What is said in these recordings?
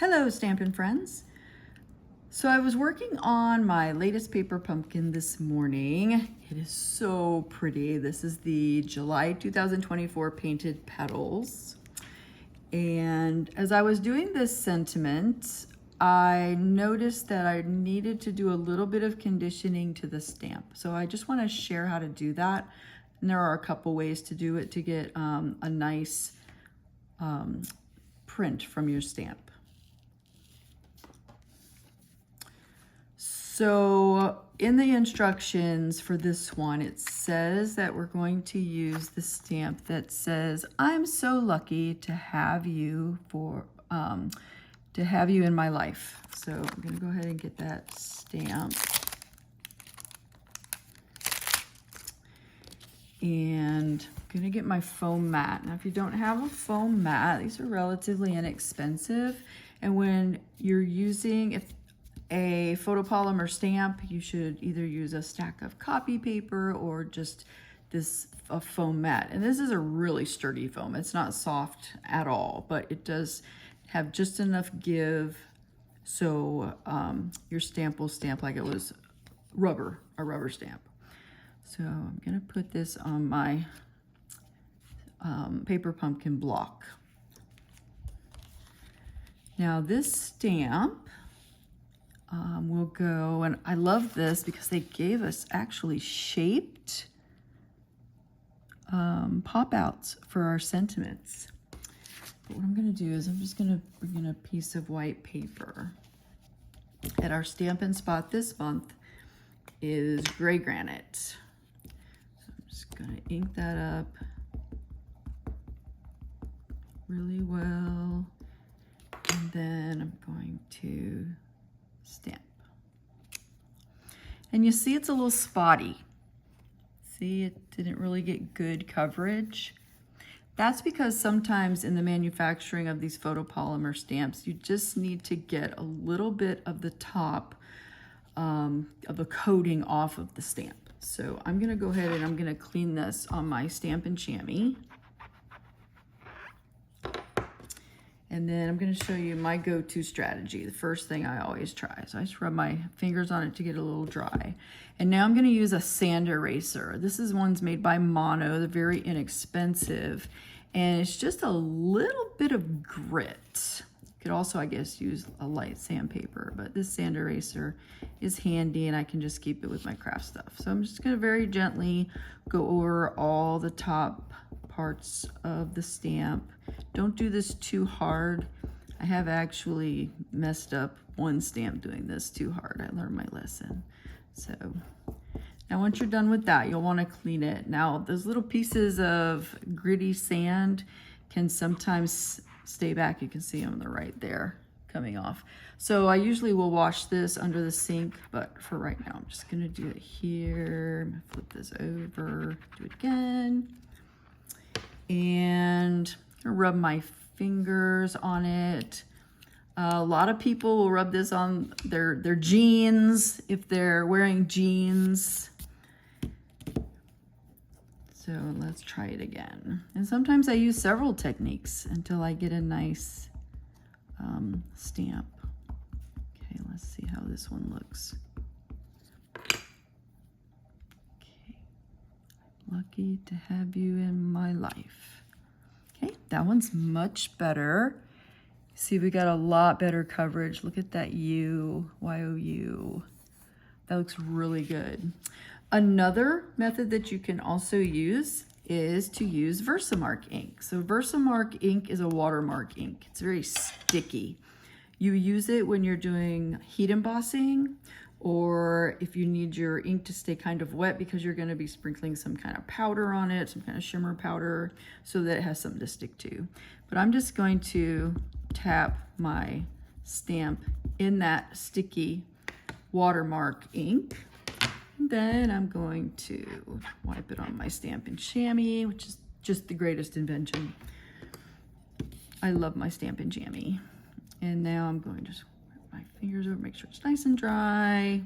Hello, Stampin' friends. So I was working on my latest paper pumpkin this morning. It is so pretty. This is the July 2024 Painted Petals. And as I was doing this sentiment, I noticed that I needed to do a little bit of conditioning to the stamp. So I just want to share how to do that. And there are a couple ways to do it to get a nice print from your stamp. So in the instructions for this one, it says that we're going to use the stamp that says, "I'm so lucky to have you in my life." So I'm gonna go ahead and get that stamp. And I'm gonna get my foam mat. Now, if you don't have a foam mat, these are relatively inexpensive. And when you're using a photopolymer stamp, you should either use a stack of copy paper or just a foam mat. And this is a really sturdy foam. It's not soft at all, but it does have just enough give so your stamp will stamp like it was a rubber stamp. So I'm gonna put this on my paper pumpkin block. Now this stamp will go, and I love this because they gave us actually shaped pop outs for our sentiments. But what I'm gonna do is I'm just gonna bring in a piece of white paper. And our Stampin' Spot this month is gray granite. So I'm just gonna ink that up really well. And then I'm going to stamp. And you see it's a little spotty. See, it didn't really get good coverage. That's because sometimes in the manufacturing of these photopolymer stamps, you just need to get a little bit of the top of the coating off of the stamp. So I'm gonna go ahead and I'm gonna clean this on my Stampin' Chamois. And then I'm gonna show you my go-to strategy, the first thing I always try. So I just rub my fingers on it to get a little dry. And now I'm gonna use a sand eraser. This is one's made by Mono, they're very inexpensive. And it's just a little bit of grit. You could also, I guess, use a light sandpaper, but this sand eraser is handy and I can just keep it with my craft stuff. So I'm just gonna very gently go over all the top parts of the stamp. Don't do this too hard. I have actually messed up one stamp doing this too hard. I learned my lesson. So now once you're done with that, you'll want to clean it. Now those little pieces of gritty sand can sometimes stay back. You can see them, they're right there coming off. So I usually will wash this under the sink, but for right now, I'm just gonna do it here. I'm gonna flip this over, do it again. And rub my fingers on it. A lot of people will rub this on their jeans if they're wearing jeans. So let's try it again. And sometimes I use several techniques until I get a nice stamp. Okay, let's see how this one looks. Okay, lucky to have you in my life. Okay, that one's much better. See, we got a lot better coverage. Look at that U, Y-O-U. That looks really good. Another method that you can also use is to use Versamark ink. So Versamark ink is a watermark ink. It's very sticky. You use it when you're doing heat embossing, or if you need your ink to stay kind of wet because you're gonna be sprinkling some kind of powder on it, some kind of shimmer powder, so that it has something to stick to. But I'm just going to tap my stamp in that sticky watermark ink. And then I'm going to wipe it on my Stampin' Chamois, which is just the greatest invention. I love my Stampin' Chamois. And now I'm going to just wipe my fingers over, make sure it's nice and dry.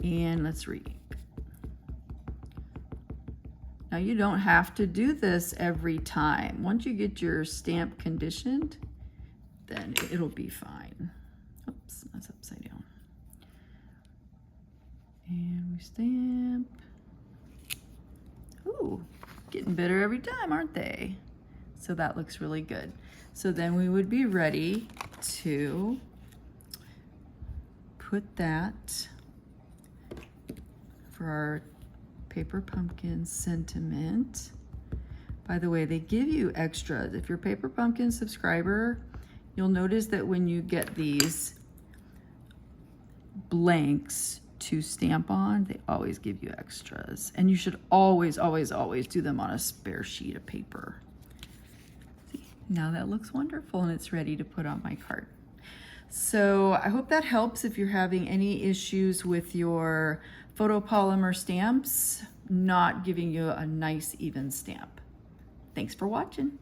And let's re-ink. Now you don't have to do this every time. Once you get your stamp conditioned, then it'll be fine. Oops, that's upside down. And we stamp. Ooh, getting better every time, aren't they? So that looks really good. So then we would be ready to put that for our paper pumpkin sentiment. By the way, they give you extras. If you're a Paper Pumpkin subscriber, you'll notice that when you get these blanks to stamp on, they always give you extras. And you should always, always, always do them on a spare sheet of paper. See, now that looks wonderful and it's ready to put on my card. So I hope that helps if you're having any issues with your photopolymer stamps not giving you a nice even stamp. Thanks for watching.